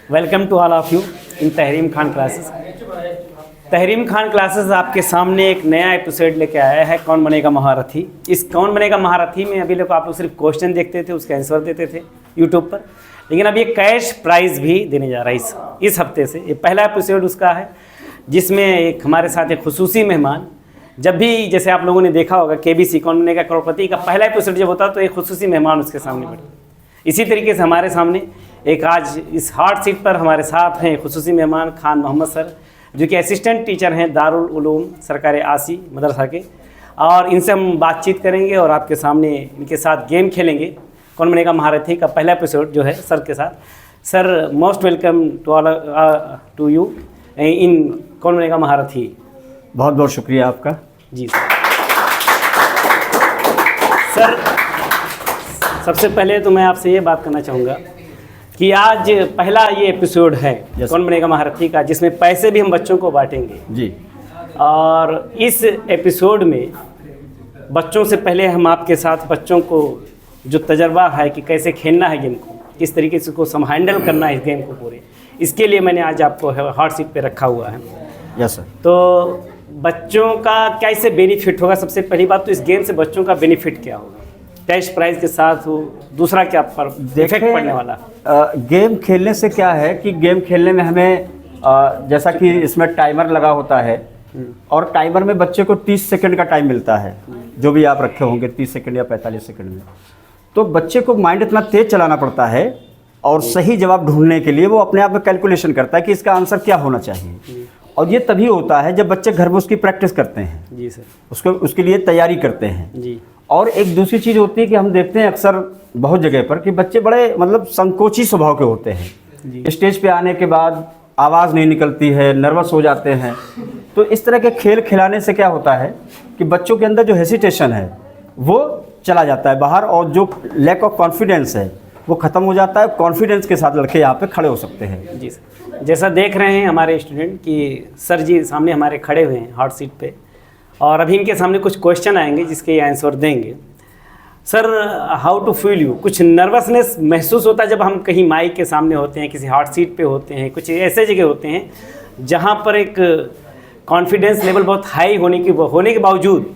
Welcome to all of you in Tahreem Khan classes. Tahreem Khan classes आपके सामने एक नया एपिसोड लेके आया है, कौन बनेगा महारथी। इस कौन बनेगा महारथी में अभी लोग आप लोग सिर्फ क्वेश्चन देखते थे, उसके आंसर देते थे यूट्यूब पर, लेकिन अब ये कैश प्राइज़ भी देने जा रहा है इस हफ्ते से। ये पहला एपिसोड उसका है जिसमें एक हमारे साथ एक खुसूसी मेहमान, जब भी जैसे आप लोगों ने देखा होगा केबीसी कौन बनेगा करोड़पति का पहला एपिसोड जब होता तो एक खुसूसी मेहमान उसके सामने बैठे। इसी तरीके से हमारे सामने एक आज इस हॉट सीट पर हमारे साथ हैं खुसूसी मेहमान खान मोहम्मद सर, जो कि असिस्टेंट टीचर हैं दारुल उलूम सरकारी आसी मदरसा के, और इनसे हम बातचीत करेंगे और आपके सामने इनके साथ गेम खेलेंगे। कौन बनेगा महारथी का पहला एपिसोड जो है सर के साथ। Sir most welcome to you in कौन बनेगा महारथी। बहुत बहुत शुक्रिया आपका। जी सर, सबसे पहले तो मैं आपसे ये बात करना चाहूँगा कि आज पहला ये एपिसोड है कौन बनेगा महारथी का, जिसमें पैसे भी हम बच्चों को बांटेंगे जी। और इस एपिसोड में बच्चों से पहले हम आपके साथ बच्चों को जो तजर्बा है कि कैसे खेलना है गेम को, किस तरीके से उसको हैंडल करना है इस गेम को पूरे, इसके लिए मैंने आज आपको हॉट सीट पे रखा हुआ है। Yes sir. तो बच्चों का कैसे बेनिफिट होगा, सबसे पहली बात तो इस गेम से बच्चों का बेनिफिट क्या होगा, कैश प्राइज के साथ हो, दूसरा क्या पर इफेक्ट पड़ने वाला। गेम खेलने से क्या है कि गेम खेलने में हमें जैसा कि इसमें टाइमर लगा होता है और टाइमर में बच्चे को 30 सेकंड का टाइम मिलता है, जो भी आप रखे होंगे 30 सेकंड या 45 सेकंड में। तो बच्चे को माइंड इतना तेज चलाना पड़ता है और सही जवाब ढूंढने के लिए वो अपने आप में कैलकुलेशन करता है कि इसका आंसर क्या होना चाहिए। और ये तभी होता है जब बच्चे घर में उसकी प्रैक्टिस करते हैं। जी सर। उसके लिए तैयारी करते हैं जी। और एक दूसरी चीज़ होती है कि हम देखते हैं अक्सर बहुत जगह पर कि बच्चे बड़े मतलब संकोची स्वभाव के होते हैं। स्टेज पे आने के बाद आवाज़ नहीं निकलती है, नर्वस हो जाते हैं। तो इस तरह के खेल खिलाने से क्या होता है कि बच्चों के अंदर जो हेसिटेशन है वो चला जाता है बाहर, और जो लैक ऑफ कॉन्फिडेंस है वो ख़त्म हो जाता है। कॉन्फिडेंस के साथ लड़के यहाँ पे खड़े हो सकते हैं। जी सर। जैसा देख रहे हैं हमारे स्टूडेंट कि सर जी सामने हमारे खड़े हुए हैं हॉट सीट पे, और अभी इनके सामने कुछ क्वेश्चन आएंगे जिसके ये आंसर देंगे। Sir, how to feel you, कुछ नर्वसनेस महसूस होता है जब हम कहीं माइक के सामने होते हैं, किसी हॉट सीट पे होते हैं, कुछ ऐसे जगह होते हैं जहाँ पर एक कॉन्फिडेंस लेवल बहुत हाई होने के बावजूद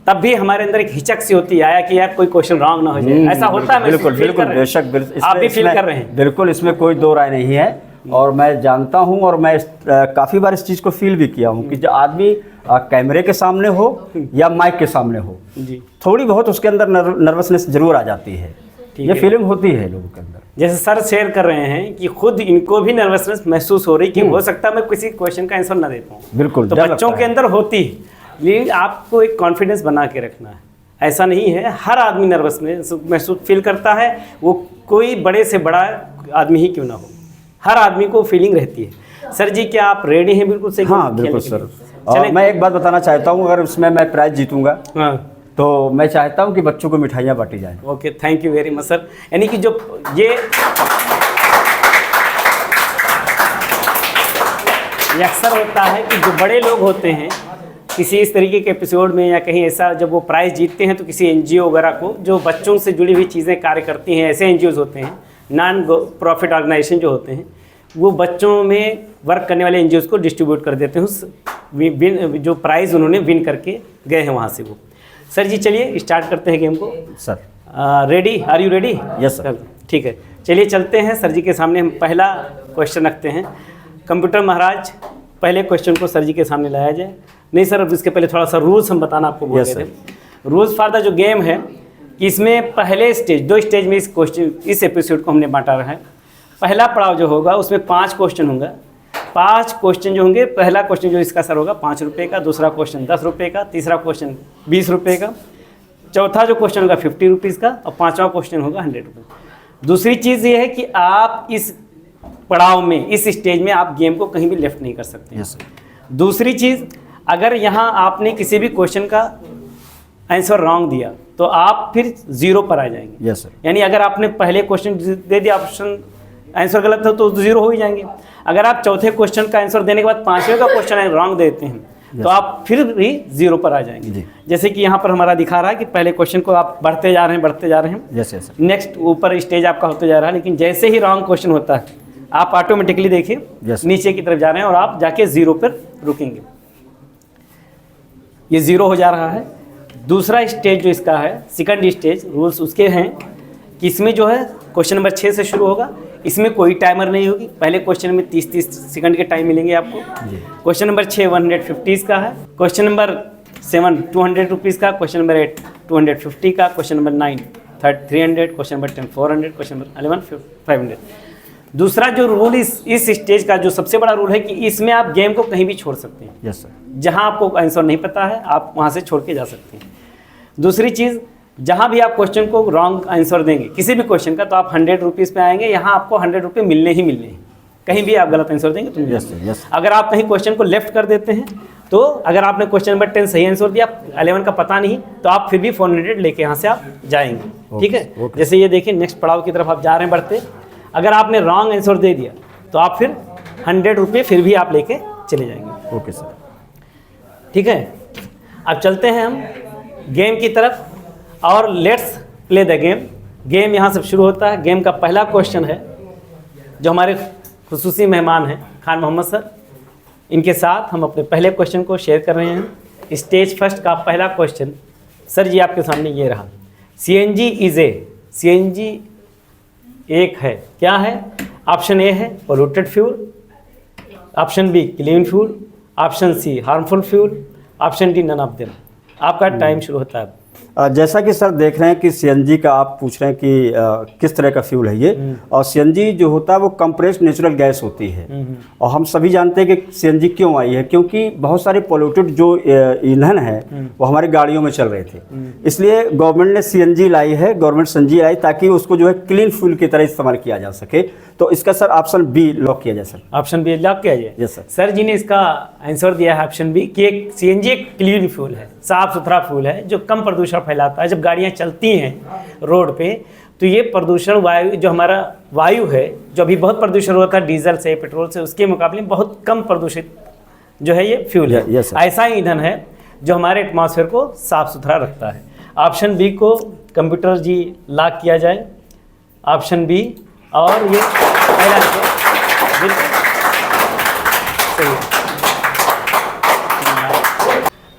तब भी हमारे अंदर एक हिचक सी होती है आया कि यार कोई क्वेश्चन रॉन्ग ना हो जाए, ऐसा होता है? बिल्कुल बिल्कुल बेशक, आप भी फील कर रहे हैं? बिल्कुल, इसमें कोई दो राय नहीं है। और मैं जानता हूं और मैं काफ़ी बार इस चीज़ को फील भी किया हूं कि जो आदमी कैमरे के सामने हो या माइक के सामने हो जी, थोड़ी बहुत उसके अंदर नर्वसनेस जरूर आ जाती है। ये फीलिंग होती है लोगों के अंदर। जैसे सर शेयर कर रहे हैं कि खुद इनको भी नर्वसनेस महसूस हो रही कि हो सकता है मैं किसी क्वेश्चन का आंसर ना दे पाऊँ। बिल्कुल, तो बच्चों के अंदर होती है, लेकिन आपको एक कॉन्फिडेंस बना के रखना है। ऐसा नहीं है, हर आदमी नर्वसनेस महसूस फील करता है, वो कोई बड़े से बड़ा आदमी ही क्यों ना हो, हर आदमी को फीलिंग रहती है। सर जी, क्या आप रेडी हैं बिल्कुल से? हाँ बिल्कुल सर। और मैं एक बात बताना चाहता हूँ, अगर उसमें मैं प्राइज जीतूंगा तो मैं चाहता हूँ कि बच्चों को मिठाइयाँ बांटी जाएं। Okay, thank you very much sir. यानी कि जो ये अक्सर होता है कि जो बड़े लोग होते हैं किसी इस तरीके के एपिसोड में या कहीं ऐसा, जब वो प्राइज़ जीतते हैं तो किसी एनजीओ वगैरह को जो बच्चों से जुड़ी हुई चीज़ें कार्य करती हैं, ऐसे एनजीओज होते हैं, नॉन प्रॉफिट ऑर्गेनाइजेशन जो होते हैं, वो बच्चों में वर्क करने वाले एनजीओज को डिस्ट्रीब्यूट कर देते हैं उस जो प्राइज़ उन्होंने विन करके गए हैं वहाँ से वो। सर जी चलिए स्टार्ट करते हैं गेम को। Sir ready, are you ready? Yes sir. ठीक है, चलिए चलते हैं। सर जी के सामने हम पहला क्वेश्चन रखते हैं। कंप्यूटर महाराज, पहले क्वेश्चन को सर जी के सामने लाया जाए। नहीं सर, अब इसके पहले थोड़ा सा रूल्स हम बताना आपको बोल रहे थे। रूल्स फॉर द जो गेम है कि इसमें पहले स्टेज, 2 स्टेज में इस एपिसोड को हमने बांटा रहा है। पहला पड़ाव जो होगा उसमें 5 क्वेश्चन होंगे। 5 क्वेश्चन जो होंगे, पहला क्वेश्चन जो इसका सर होगा 5 रुपये का, दूसरा क्वेश्चन 10 रुपये का, तीसरा क्वेश्चन 20 रुपये का, चौथा जो क्वेश्चन होगा 50 रुपीज़ का, और 5वां क्वेश्चन होगा 100 रुपये। दूसरी चीज़ ये है कि आप इस पड़ाव में, इस स्टेज में आप गेम को कहीं भी लेफ्ट नहीं कर सकते। यस। दूसरी चीज़, अगर यहाँ आपने किसी भी क्वेश्चन का आंसर रॉन्ग दिया तो आप फिर 0 पर आ जाएंगे। Yes sir. यानी अगर आपने पहले क्वेश्चन दे दिया, ऑप्शन आंसर गलत हो तो 0 हो ही जाएंगे। अगर आप चौथे क्वेश्चन का आंसर देने के बाद 5वें का क्वेश्चन रॉन्ग देते हैं तो आप फिर भी 0 पर आ जाएंगे। जैसे कि यहाँ पर हमारा दिखा रहा है कि पहले क्वेश्चन को आप बढ़ते जा रहे हैं। Yes yes. नेक्स्ट ऊपर स्टेज आपका होते जा रहा है, लेकिन जैसे ही रॉन्ग क्वेश्चन होता है आप ऑटोमेटिकली देखिए Yes, sir. नीचे की तरफ जा रहे हैं और आप जाके 0 पर रुकेंगे। ये 0 हो जा रहा है। दूसरा स्टेज जो इसका है, सेकंड स्टेज, रूल्स उसके हैं कि इसमें जो है क्वेश्चन नंबर 6 से शुरू होगा। इसमें कोई टाइमर नहीं होगी। पहले क्वेश्चन में 30-30 सेकंड के टाइम मिलेंगे आपको। क्वेश्चन नंबर 6 150 का है। क्वेश्चन नंबर 7 200 रुपीज़ का। क्वेश्चन नंबर 8 250 का। Question number 9 300। Question number 10 400। Question number 11 500। दूसरा जो रूल इस स्टेज का जो सबसे बड़ा रूल है कि इसमें आप गेम को कहीं भी छोड़ सकते हैं। Yes sir. जहां आपको आंसर नहीं पता है आप वहां से छोड़ के जा सकते हैं। दूसरी चीज़, जहां भी आप क्वेश्चन को रॉन्ग आंसर देंगे किसी भी क्वेश्चन का, तो आप 100 रुपीज़ पे आएंगे। यहाँ आपको 100 रुपये मिलने ही मिलने हैं। कहीं भी आप गलत आंसर देंगे तो यस सर, यस। अगर आप कहीं क्वेश्चन को लेफ्ट कर देते हैं, तो अगर आपने क्वेश्चन नंबर 10 सही आंसर दिया, 11 का पता नहीं, तो आप फिर भी 400 लेके यहाँ से आप जाएंगे। ठीक है। जैसे ये देखिए नेक्स्ट पड़ाव की तरफ आप जा रहे हैं बढ़ते। अगर आपने रॉन्ग आंसर दे दिया तो आप फिर 100 रुपये फिर भी आप लेके चले जाएंगे। Okay sir. ठीक है। अब चलते हैं हम गेम की तरफ और let's play the game. Game यहाँ से शुरू होता है। गेम का पहला क्वेश्चन है जो हमारे खुसूसी मेहमान हैं खान मोहम्मद सर, इनके साथ हम अपने पहले क्वेश्चन को शेयर कर रहे हैं। स्टेज फर्स्ट का पहला क्वेश्चन सर जी आपके सामने ये रहा। CNG इज ए, CNG एक है, क्या है? ऑप्शन ए है polluted fuel, option B clean fuel, option C harmful fuel, option D none of them. आपका टाइम शुरू होता है। जैसा कि सर देख रहे हैं कि CNG का आप पूछ रहे हैं कि किस तरह का फ्यूल है ये, और CNG जो होता है वो कंप्रेस्ड नेचुरल गैस होती है। और हम सभी जानते हैं कि CNG क्यों आई है, क्योंकि बहुत सारे पोल्यूटेड जो ईंधन है वो हमारी गाड़ियों में चल रहे थे, इसलिए गवर्नमेंट ने CNG लाई है, गवर्नमेंट CNG लाई ताकि उसको जो है क्लीन फ्यूल की तरह इस्तेमाल किया जा सके। तो इसका सर ऑप्शन बी लॉक किया जाए सर। ऑप्शन बी लॉक किया जाए। Yes sir. सर जी ने इसका आंसर दिया है ऑप्शन बी कि एक CNG एक क्लीन फ्यूल है, साफ सुथरा फ्यूल है जो कम प्रदूषण फैलाता है। जब गाड़ियां चलती हैं रोड पे तो ये प्रदूषण वायु जो हमारा वायु है, जो अभी बहुत प्रदूषण होता है डीजल से पेट्रोल से, उसके मुकाबले बहुत कम प्रदूषित जो है ये फ्यूल है। yes, ऐसा ईंधन है जो हमारे एटमॉस्फेयर को साफ सुथरा रखता है। ऑप्शन बी को कंप्यूटर जी लॉक किया जाए। ऑप्शन बी, और ये पहला बिल्कुल सही है।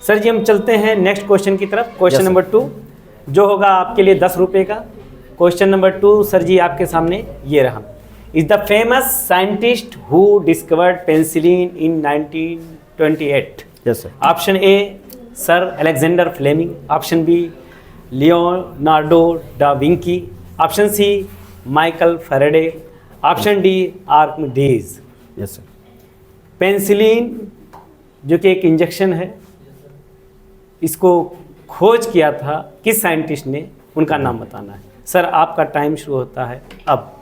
सर जी हम चलते हैं नेक्स्ट क्वेश्चन की तरफ। क्वेश्चन नंबर 2 जो होगा आपके लिए 10 रुपये का। क्वेश्चन नंबर 2 सर जी आपके सामने ये रहा। Is the famous scientist who discovered penicillin in 1928? Yes sir. Option A sir Alexander Fleming, option B Leonardo da Vinci, option C Michael Faraday, option D Archimedes. Yes sir. Penicillin जो कि एक injection है, इसको खोज किया था किस scientist ने, उनका नाम बताना है। सर आपका टाइम शुरू होता है अब।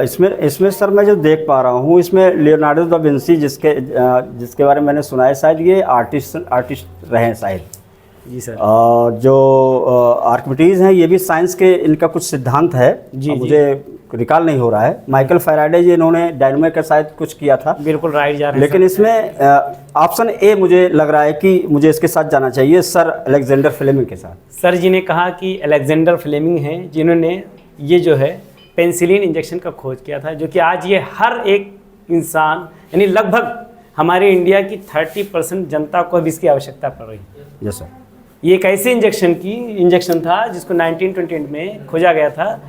इसमें सर मैं जो देख पा रहा हूँ इसमें लियोनार्डो दा विंसी जिसके बारे में मैंने सुना है, शायद ये आर्टिस्ट रहे हैं शायद। जी सर। जो आर्किमिडीज हैं ये भी साइंस के इनका कुछ सिद्धांत है, जी, मुझे रिकॉल नहीं हो रहा है। माइकल फैराडे जी इन्होंने डायनामो का शायद कुछ किया था। बिल्कुल राइट जा रहे हैं। लेकिन इसमें ऑप्शन ए मुझे लग रहा है कि मुझे इसके साथ जाना चाहिए, सर अलेक्जेंडर फ्लेमिंग के साथ। सर जी ने कहा कि अलेक्जेंडर फ्लेमिंग हैं जिन्होंने ये जो है पेंसिलिन इंजेक्शन का खोज किया था, जो कि आज ये हर एक इंसान यानी लगभग हमारे इंडिया की 30% जनता को अब इसकी आवश्यकता पड़ रही है। Yes sir. ये एक ऐसे इंजेक्शन था जिसको 1928 में खोजा गया था,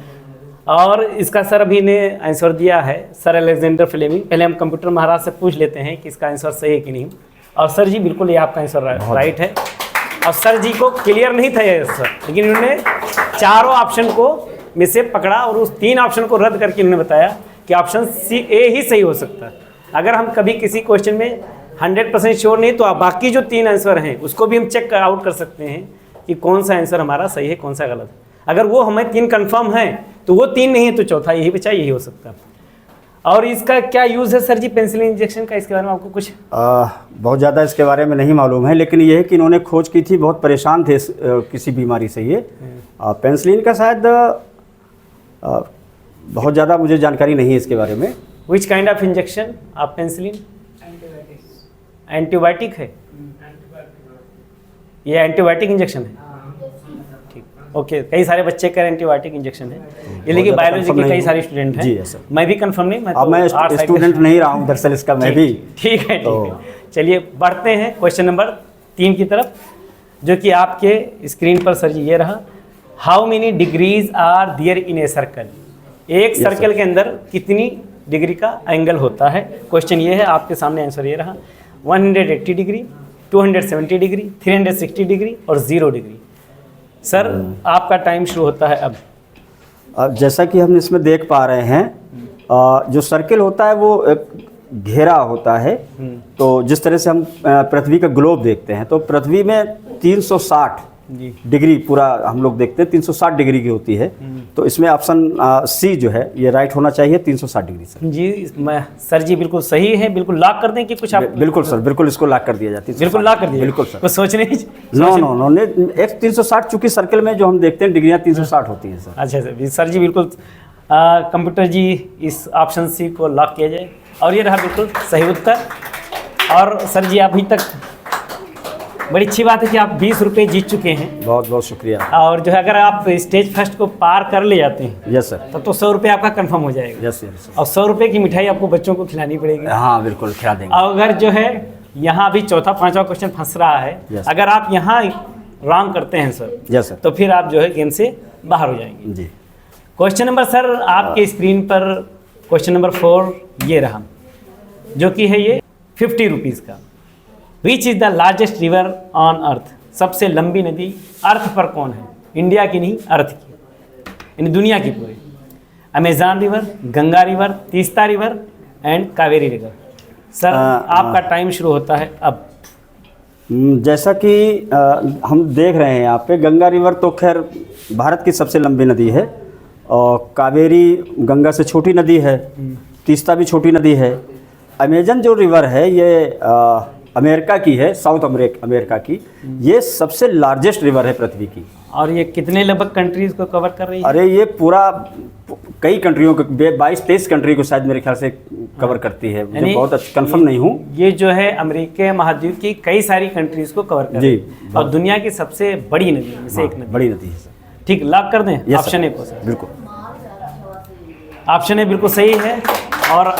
और इसका सर अभी ने आंसर दिया है सर अलेक्जेंडर फ्लेमिंग। पहले हम कंप्यूटर महाराज से पूछ लेते हैं कि इसका आंसर सही है कि नहीं। और सर जी बिल्कुल ये आपका आंसर राइट है। और सर जी को क्लियर नहीं था ये आंसर, लेकिन इन्होंने चारों ऑप्शन को में से पकड़ा और उस 3 ऑप्शन को रद्द करके इन्होंने बताया कि ऑप्शन सी ए ही सही हो सकता है। अगर हम कभी किसी क्वेश्चन में 100% श्योर नहीं, तो आप बाकी जो 3 आंसर हैं उसको भी हम चेक आउट कर सकते हैं कि कौन सा आंसर हमारा सही है, कौन सा गलत है। अगर वो हमें 3 कंफर्म है तो वो 3 नहीं है तो चौथा यही बचा, यही हो सकता है। और इसका क्या यूज़ है सर जी पेंसिलिन इंजेक्शन का, इसके बारे में आपको कुछ? बहुत ज़्यादा इसके बारे में नहीं मालूम है, लेकिन ये है कि इन्होंने खोज की थी, बहुत परेशान थे किसी बीमारी से ये। पेंसिलिन का शायद बहुत ज़्यादा मुझे जानकारी नहीं है इसके बारे में। विच काइंड ऑफ इंजेक्शन आप पेंसिलिन? एंटीबायोटिक है ये, एंटीबायोटिक इंजेक्शन है। ठीक, ओके, कई सारे बच्चे का एंटीबायोटिक इंजेक्शन है, ये लेकिन ज़्यादा बायोलॉजी confirm के नहीं कई हूँ। सारे स्टूडेंट जी, हैं। yes, sir। मैं भी कंफर्म नहीं, मैं अब मैं आर्ट साइड स्टूडेंट नहीं रहा हूँ दरअसल इसका, मैं भी। ठीक है, तो- ठीक है। चलिए बढ़ते हैं क्वेश्चन नंबर 3 की तरफ, जो कि आपके स्क्रीन पर सर जी ये रहा। How many degrees are there in a circle? एक सर्कल के अंदर कितनी डिग्री का एंगल होता है? क्वेश्चन ये है, आपके सामने आंसर ये रहा। 180 डिग्री, 270 डिग्री, 360 डिग्री और 0 डिग्री। सर आपका टाइम शुरू होता है अब। जैसा कि हम इसमें देख पा रहे हैं, जो सर्किल होता है वो एक घेरा होता है। तो जिस तरह से हम पृथ्वी का ग्लोब देखते हैं, तो पृथ्वी में 360 जी डिग्री पूरा हम लोग देखते हैं, 360 डिग्री की होती है। तो इसमें ऑप्शन सी जो है ये राइट होना चाहिए, 360 डिग्री सर। जी, मैं सर जी बिल्कुल सही है, बिल्कुल लॉक कर दें कि कुछ आप? बिल्कुल सर, बिल्कुल इसको लॉक कर दिया जाता है। बिल्कुल लॉक कर दिए, बिल्कुल सर। कुछ सोचने नो नो नो, एक 360, चूंकि सर्कल में जो हम देखते हैं डिग्रियां 360 होती हैं सर। अच्छा सर जी बिल्कुल कंप्यूटर जी इस ऑप्शन सी को लॉक किया जाए, और ये रहा बिल्कुल सही उत्तर। और सर जी अभी तक बड़ी अच्छी बात है कि आप 20 रुपये जीत चुके हैं, बहुत बहुत शुक्रिया। और जो है अगर आप स्टेज फर्स्ट को पार कर ले जाते हैं यस सर। तब तो 100 रुपये आपका कंफर्म हो जाएगा। Yes yes. और 100 रुपये की मिठाई आपको बच्चों को खिलानी पड़ेगी। हाँ बिल्कुल खिला देंगे। और अगर जो है यहाँ अभी चौथा पांचवा क्वेश्चन फंस रहा है, Yes. अगर आप यहाँ रॉन्ग करते हैं सर, यस सर। तो फिर आप जो है गेम से बाहर हो जाएंगे। जी। क्वेश्चन नंबर सर आपके स्क्रीन पर क्वेश्चन नंबर 4 ये रहा, जो कि है ये 50 रुपीज़ का। Which is the largest river on earth? सबसे लंबी नदी अर्थ पर कौन है? इंडिया की नहीं, अर्थ की, यानी दुनिया की पूरी। Amazon river, Ganga river, Teesta river and Kaveri river. Sir आपका टाइम शुरू होता है अब। जैसा कि हम देख रहे हैं यहाँ पे, गंगा रिवर तो खैर भारत की सबसे लंबी नदी है, और कावेरी गंगा से छोटी नदी है, तीस्ता भी छोटी नदी है। अमेजन जो रिवर है ये अमेरिका की है, साउथ अमेरिका की। ये सबसे लार्जेस्ट रिवर है पृथ्वी की। और ये कितने लगभग कंट्रीज को कवर कर रही है? अरे ये पूरा कई कंट्रियों को, 22-23 कंट्री को शायद मेरे ख्याल से कवर करती है। मुझे बहुत अच्छा कंफर्म नहीं हूँ। ये जो है अमेरिका महाद्वीप की कई सारी कंट्रीज को कवर कर रही है, जी। और दुनिया की सबसे बड़ी नदी में से एक नदी। बड़ी नदी है सर। ठीक, लॉक कर दें Yes, ऑप्शन sir. ए को सर। बिल्कुल। ऑप्शन ए बिल्कुल सही है। और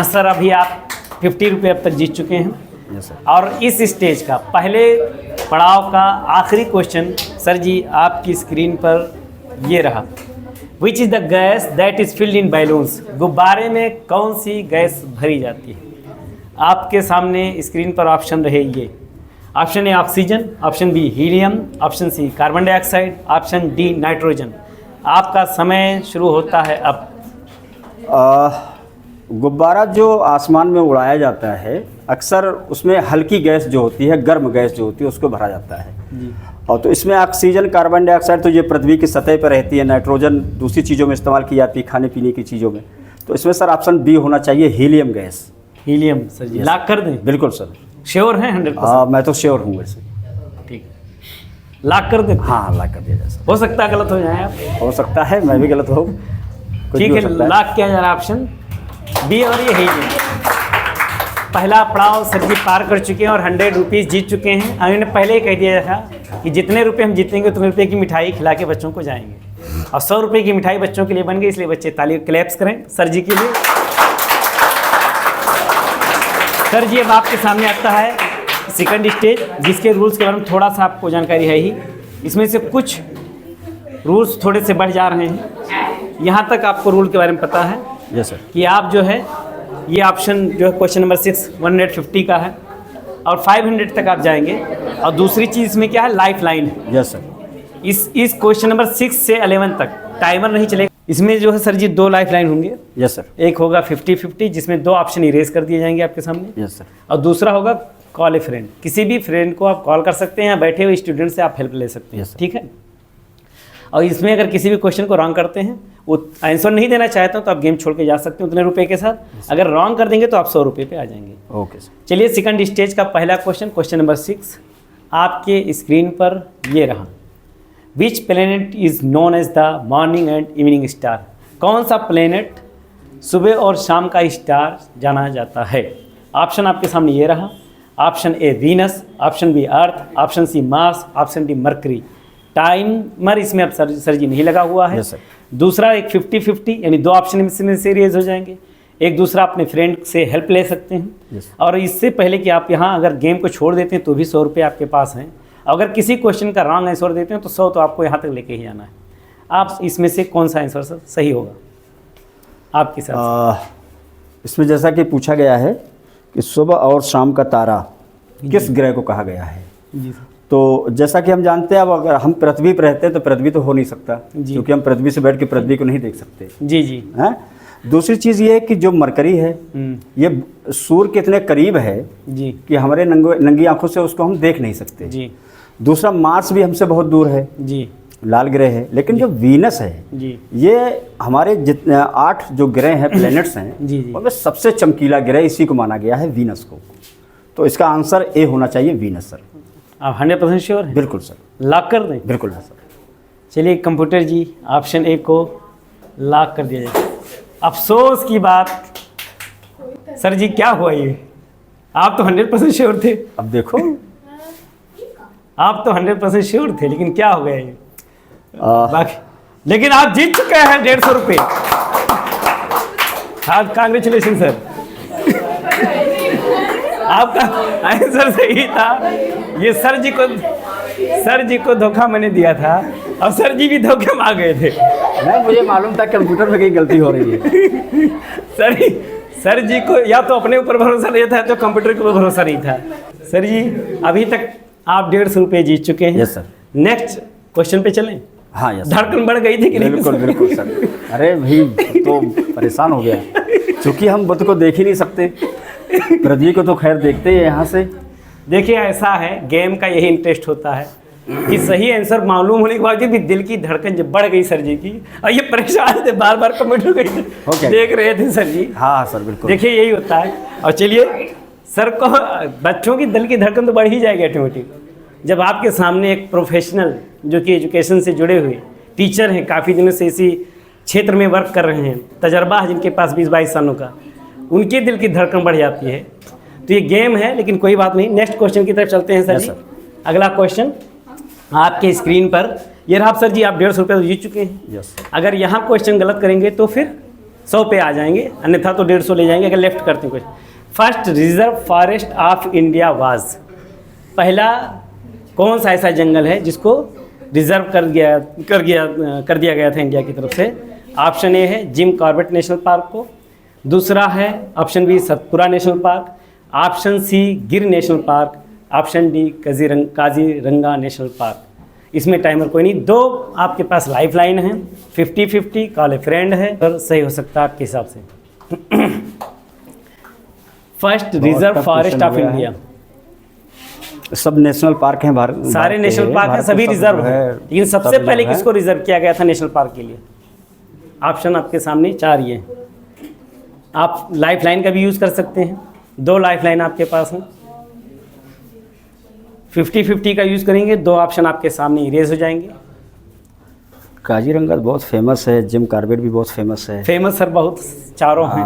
सर अभी आप 50 रुपये अब तक जीत चुके हैं। Yes sir. और इस स्टेज का पहले पड़ाव का आखिरी क्वेश्चन सर जी आपकी स्क्रीन पर ये रहा। Which is the gas that is filled in balloons? गुब्बारे में कौन सी गैस भरी जाती है? आपके सामने स्क्रीन पर ऑप्शन रहे ये। Option A oxygen, option B helium, option C carbon dioxide, option D nitrogen. आपका समय शुरू होता है अब। गुब्बारा जो आसमान में उड़ाया जाता है, अक्सर उसमें हल्की गैस जो होती है, गर्म गैस जो होती है, उसको भरा जाता है। और तो इसमें ऑक्सीजन, कार्बन डाइऑक्साइड तो ये पृथ्वी की सतह पर रहती है, नाइट्रोजन दूसरी चीज़ों में इस्तेमाल की जाती है, खाने पीने की चीज़ों में। तो इसमें सर ऑप्शन बी होना चाहिए, हीलियम गैस। हीलियम सर जी, लॉक कर दें? बिल्कुल सर। श्योर हैं 100%? मैं तो श्योर हूँ वैसे। ठीक, लॉक कर दें? हाँ लॉक कर दिया जाए सर। हो सकता है गलत हो जाए आप। हो सकता है मैं भी गलत हूँ। कुछ ठीक भी है, हो सकता लॉक किया जा रहा है ऑप्शन बी, और ये हीलियम। पहला पड़ाव सर जी पार कर चुके हैं और 100 रुपीज़ जीत चुके हैं। उन्होंने पहले ही कह दिया था कि जितने रुपए हम जीतेंगे उतने रुपए की मिठाई खिला के बच्चों को जाएंगे, और 100 रुपये की मिठाई बच्चों के लिए बन गई। इसलिए बच्चे ताली क्लैप्स करें सर जी के लिए। सर जी अब आपके सामने आता है सेकंड स्टेज, जिसके रूल्स के बारे में थोड़ा सा आपको जानकारी है ही। इसमें से कुछ रूल्स थोड़े से बढ़ जा रहे हैं। यहाँ तक आपको रूल के बारे में पता है यस सर। कि आप जो है ये ऑप्शन जो है क्वेश्चन नंबर 6 150 का है, और 500 तक आप जाएंगे। और दूसरी चीज़ इसमें क्या है, लाइफ लाइन है। Yes sir. इस क्वेश्चन नंबर 6 से 11 तक टाइमर नहीं चलेगा। इसमें जो है सर जी 2 लाइफ लाइन होंगे। Yes sir. एक होगा 50-50 जिसमें 2 ऑप्शन इरेज कर दिए जाएंगे आपके सामने, यस सर। और दूसरा होगा कॉल ए फ्रेंड। किसी भी फ्रेंड को आप कॉल कर सकते हैं या बैठे हुए स्टूडेंट से आप हेल्प ले सकते हैं। Yes, sir. ठीक है। और इसमें अगर किसी भी क्वेश्चन को रॉन्ग करते हैं, वो आंसर नहीं देना चाहता तो आप गेम छोड़ के जा सकते हैं उतने रुपए के साथ। अगर रॉन्ग कर देंगे तो आप 100 रुपये पे आ जाएंगे। Okay sir. चलिए सेकंड स्टेज का पहला क्वेश्चन, क्वेश्चन नंबर 6 आपके स्क्रीन पर ये रहा। Which planet is known as the morning and evening star? कौन सा प्लेनेट सुबह और शाम का स्टार जाना जाता है? ऑप्शन आपके सामने ये रहा। Option A Venus, option B earth, option C Mars, option D Mercury. Timer इसमें अब सर जी नहीं लगा हुआ है। Yes, sir. दूसरा एक 50-50 यानी 2 ऑप्शन इसमें से रेज हो जाएंगे। एक दूसरा अपने फ्रेंड से हेल्प ले सकते हैं। Yes. और इससे पहले कि आप यहाँ अगर गेम को छोड़ देते हैं तो भी 100 रुपये आपके पास हैं। अगर किसी क्वेश्चन का रॉन्ग आंसर देते हैं तो 100 तो आपको यहाँ तक लेके ही आना है। आप इसमें से कौन सा आंसर सर सही होगा आपके साथ? इसमें जैसा कि पूछा गया है कि सुबह और शाम का तारा किस ग्रह को कहा गया है। जी सर। तो जैसा कि हम जानते हैं, अब अगर हम पृथ्वी पर रहते हैं तो पृथ्वी तो हो नहीं सकता, जी। क्योंकि हम पृथ्वी से बैठ के पृथ्वी को नहीं देख सकते जी जी। हैं। दूसरी चीज़ ये है कि जो मरकरी है ये सूर्य के इतने करीब है जी कि हमारे नंगी आंखों से उसको हम देख नहीं सकते। जी दूसरा मार्स भी हमसे बहुत दूर है, जी लाल ग्रह है। लेकिन जो वीनस है जी ये हमारे जितने 8 जो ग्रह हैं, प्लैनेट्स हैं, जी जी। उनमें सबसे चमकीला ग्रह इसी को माना गया है, वीनस को। तो इसका आंसर ए होना चाहिए, वीनस सर। आप 100% श्योर हैं? बिल्कुल सर, लॉक कर दें? बिल्कुल सर। चलिए कंप्यूटर जी ऑप्शन ए को लॉक कर दिया जाए। अफसोस की बात सर जी, क्या हुआ ये? आप तो 100% श्योर थे। अब देखो आप तो 100% श्योर थे, लेकिन क्या हो गया ये? बाकी लेकिन आप जीत चुके हैं 150 रुपये। हाँ, कांग्रेचुलेशन सर। आपका आंसर सही था। ये सर जी को धोखा मैंने दिया था और सर जी भी धोखे में आ गए थे। नहीं, मुझे मालूम था कंप्यूटर में कहीं गलती हो रही है। सर जी को या तो अपने ऊपर भरोसा नहीं था तो कंप्यूटर के ऊपर भरोसा नहीं था। सर जी अभी तक आप 150 रुपये जीत चुके हैं। Yes sir. नेक्स्ट क्वेश्चन पे चलें? हाँ यस। धड़कन बढ़ गई थी कि नहीं? बिल्कुल बिल्कुल सर। अरे भाई तो परेशान हो गया, क्योंकि हम बुद्ध को देख ही नहीं सकते, पृथ्वी को तो खैर देखते हैं यहाँ से। देखिए ऐसा है, गेम का यही इंटरेस्ट होता है कि सही आंसर मालूम होने के बाद भी दिल की धड़कन जब बढ़ गई सर जी की, और ये परेशान थे, बार बार कंप्यूटर Okay. देख रहे थे सर जी। हाँ सर बिल्कुल। देखिए यही होता है। और चलिए सर को, बच्चों की दिल की धड़कन तो बढ़ ही जाएगी ऑटोमेटिक जब आपके सामने एक प्रोफेशनल जो कि एजुकेशन से जुड़े हुए टीचर हैं, काफ़ी दिनों से इसी क्षेत्र में वर्क कर रहे हैं, तजर्बा है जिनके पास 20-22 सालों का, उनके दिल की धड़कन बढ़ जाती है। तो ये गेम है, लेकिन कोई बात नहीं। नेक्स्ट क्वेश्चन की तरफ चलते हैं सर जी। अगला क्वेश्चन आपके स्क्रीन पर ये रहा। सर जी आप 150 रुपये तो जीत चुके हैं। यस। अगर यहाँ क्वेश्चन गलत करेंगे तो फिर 100 पे आ जाएंगे, अन्यथा तो 150 ले जाएंगे अगर लेफ्ट करते हैं question. First reserve forest of India was, पहला कौन सा ऐसा जंगल है जिसको रिजर्व कर दिया गया था इंडिया की तरफ से? ऑप्शन ए है जिम कॉर्बेट नेशनल पार्क को, दूसरा है option B Satpura national park, option C Gir national park, option D Kaziranga national park. इसमें टाइमर कोई नहीं, 2 आपके पास लाइफ लाइन है, 50-50 कॉल ए फ्रेंड है, और सही हो सकता है आपके हिसाब से। First reserve forest of India, सब नेशनल पार्क हैं भारत, सारे नेशनल पार्क हैं, सभी रिजर्व है, लेकिन सबसे पहले किसको रिजर्व किया गया था नेशनल पार्क के लिए? ऑप्शन आपके सामने 4 ये हैं। आप लाइफ लाइन का भी यूज़ कर सकते हैं, 2 लाइफ लाइन आपके पास हैं। 50-50 का यूज़ करेंगे, 2 ऑप्शन आपके सामने इरेज हो जाएंगे। काजीरंगा बहुत फेमस है, जिम कॉर्बेट भी बहुत फेमस है। फेमस सर बहुत, चारों हैं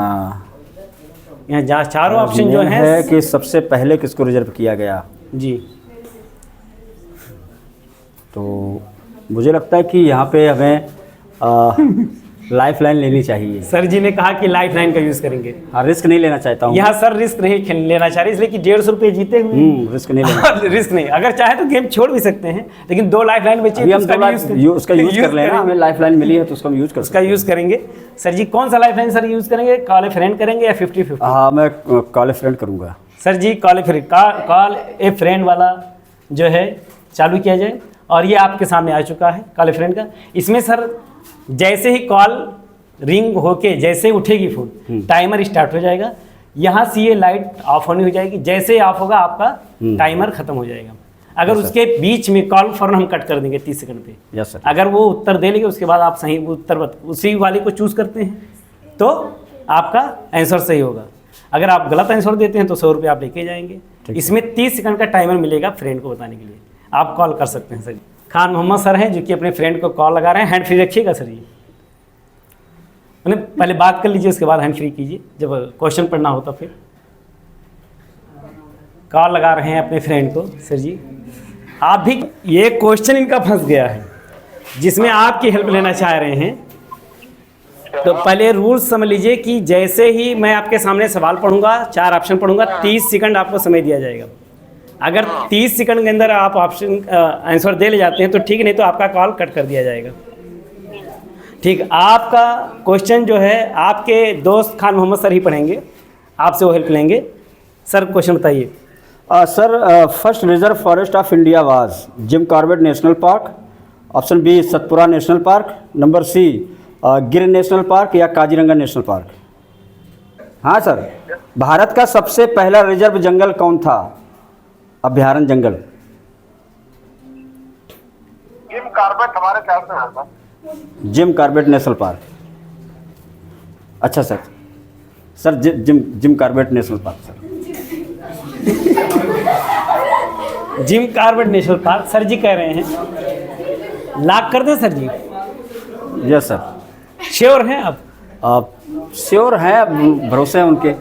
यहाँ, जहाँ चारों ऑप्शन जो हैं है कि सबसे पहले किसको रिजर्व किया गया जी। तो मुझे लगता है कि यहाँ पे हमें लाइफ लाइन लेनी चाहिए। सर जी ने कहा कि लाइफ लाइन का यूज़ करेंगे। हाँ, रिस्क नहीं लेना चाहता हूँ। यहाँ सर रिस्क नहीं लेना चाह रहे, इसलिए कि 150 रुपये जीते हुए रिस्क नहीं लेना। रिस्क नहीं, अगर चाहे तो गेम छोड़ भी सकते हैं, लेकिन 2 लाइफ लाइन बची अभी है हम तो उसका यूज कर लेना, हमें लाइफ लाइन मिली है तो उसका हम यूज कर उसका यूज़ करेंगे। सर जी कौन सा लाइफ लाइन सर यूज़ करेंगे? कॉल ए फ्रेंड करेंगे या 50-50? हाँ, मैं कॉल ए फ्रेंड करूँगा। Sir ji call a friend वाला जो है चालू किया जाए, और ये आपके सामने आ चुका है कॉल ए फ्रेंड का। इसमें सर जैसे ही कॉल रिंग होके जैसे उठेगी फोन, टाइमर स्टार्ट हो जाएगा, यहाँ से ये लाइट ऑफ होनी हो जाएगी, जैसे ही ऑफ होगा आपका टाइमर खत्म हो जाएगा। अगर उसके बीच में कॉल फौरन हम कट कर देंगे 30 सेकंड पे। Yes sir. अगर वो उत्तर दे लेंगे उसके बाद आप सही उत्तर उसी वाले को चूज़ करते हैं तो आपका आंसर सही होगा। अगर आप गलत आंसर देते हैं तो 100 रुपये आप लेके जाएंगे। इसमें 30 सेकंड का टाइमर मिलेगा फ्रेंड को बताने के लिए, आप कॉल कर सकते हैं। सर खान मोहम्मद सर हैं जो कि अपने फ्रेंड को कॉल लगा रहे हैं। हैंड फ्री रखिएगा सर जी, मैंने पहले बात कर लीजिए, उसके बाद हैंड फ्री कीजिए, जब क्वेश्चन पढ़ना हो तो फिर। कॉल लगा रहे हैं अपने फ्रेंड को सर जी। आप भी, ये क्वेश्चन इनका फंस गया है जिसमें आपकी हेल्प लेना चाह रहे हैं। तो पहले रूल्स समझ लीजिए कि जैसे ही मैं आपके सामने सवाल पढ़ूंगा, 4 ऑप्शन पढ़ूंगा, 30 सेकंड आपको समय दिया जाएगा। अगर 30 सेकंड के अंदर आप ऑप्शन आंसर दे ले जाते हैं तो ठीक, नहीं तो आपका कॉल कट कर दिया जाएगा। ठीक, आपका क्वेश्चन जो है आपके दोस्त खान मोहम्मद सर ही पढ़ेंगे, आपसे वो हेल्प लेंगे। सर क्वेश्चन बताइए। Sir, first reserve forest of India was Jim Corbett national park, option B Satpura national park, number C Gir national park या काजीरंगा नेशनल पार्क। हाँ सर, भारत का सबसे पहला रिजर्व जंगल कौन था, अभयारण्य जंगल? जिम कॉर्बेट हमारे ख्याल से होगा। Jim Corbett national park. अच्छा sir, sir Jim Corbett national park sir. Jim Corbett national park sir ji कह रहे हैं, लॉक कर दें sir ji? Yes sir. Sure हैं आप श्योर हैं, भरोसे हैं उनके।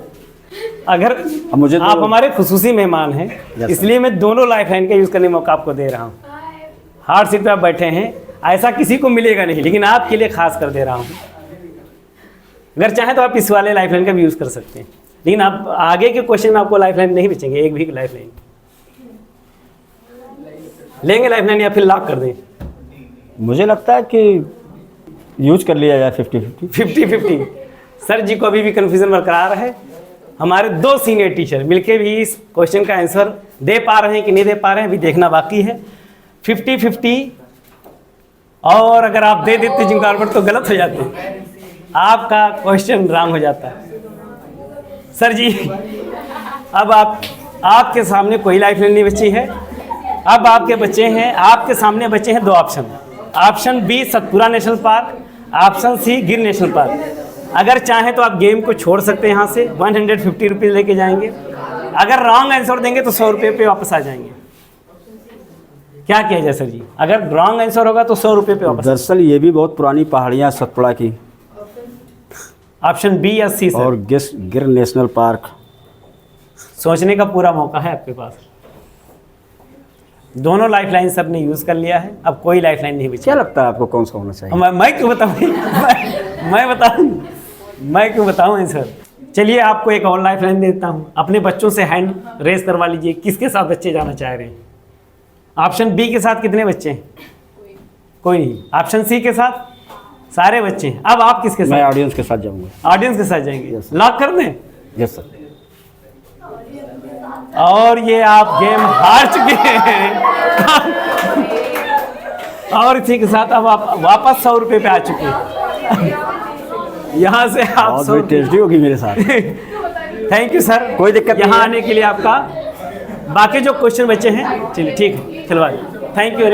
अगर अब मुझे आप हमारे खुसूसी मेहमान हैं, इसलिए मैं दोनों लाइफ लाइन का यूज़ करने का मौका आपको दे रहा हूँ। हार्ड सीट पे आप बैठे हैं, ऐसा किसी को मिलेगा नहीं, लेकिन आपके लिए खास कर दे रहा हूँ। अगर चाहें तो आप इस वाले लाइफ लाइन का भी यूज़ कर सकते हैं, लेकिन आप आगे के क्वेश्चन में आपको लाइफ लाइन नहीं बचेंगे, एक भी लाइफ लाइन लेंगे लाइफ लाइन, या फिर लॉक कर दें? मुझे लगता है कि यूज कर लिया जाए 50-50। 50-50। सर जी को अभी भी कन्फ्यूजन बरकरार है। हमारे 2 सीनियर टीचर मिलके भी इस क्वेश्चन का आंसर दे पा रहे हैं कि नहीं दे पा रहे हैं, अभी देखना बाकी है। 50-50, और अगर आप दे देते जिम कॉर्बेट तो गलत हो जाते, आपका क्वेश्चन रॉन्ग हो जाता है। सर जी अब आपके सामने कोई लाइफ लाइन नहीं बची है। अब आपके सामने बचे हैं 2 option, option B Satpura national park, option C Gir national park. अगर चाहें तो आप गेम को छोड़ सकते हैं, यहाँ से 150 रुपीज़ लेके जाएंगे। अगर रॉन्ग आंसर देंगे तो 100 रुपये पे वापस आ जाएंगे। क्या किया जाए सर जी? अगर रॉन्ग आंसर होगा तो 100 रुपये पे वापस। दरअसल ये भी बहुत पुरानी पहाड़ियाँ सतपुड़ा की। ऑप्शन बी या सी सर? और गिर नेशनल पार्क। सोचने का पूरा मौका है आपके पास। दोनों लाइफ लाइन सब ने यूज़ कर लिया है, अब कोई लाइफ लाइन नहीं बची। क्या लगता है आपको कौन सा होना चाहिए? मैं क्यों बताऊँ? मैं क्यों बताऊँ आंसर? चलिए आपको एक और लाइफ लाइन देता हूँ। अपने बच्चों से हैंड रेस करवा लीजिए, किसके साथ बच्चे जाना चाह रहे हैं? ऑप्शन बी के साथ कितने बच्चे हैं? कोई नहीं। ऑप्शन सी के साथ सारे बच्चे हैं। अब आप किसके साथ? मैं ऑडियंस के साथ जाऊंगा। ऑडियंस के साथ जाएंगे? Yes, लॉक कर दें? Yes sir. और ये आप गेम हार चुके हैं और इसी के साथ अब आप वापस 100 रुपये पे आ चुके हैं। यहाँ से आप 100 टेस्टी होगी मेरे साथ। थैंक यू सर, कोई दिक्कत नहीं यहाँ है। आने के लिए आपका। बाकी जो क्वेश्चन बचे हैं, चलिए ठीक है, खिलवा दीजिए। Thank you.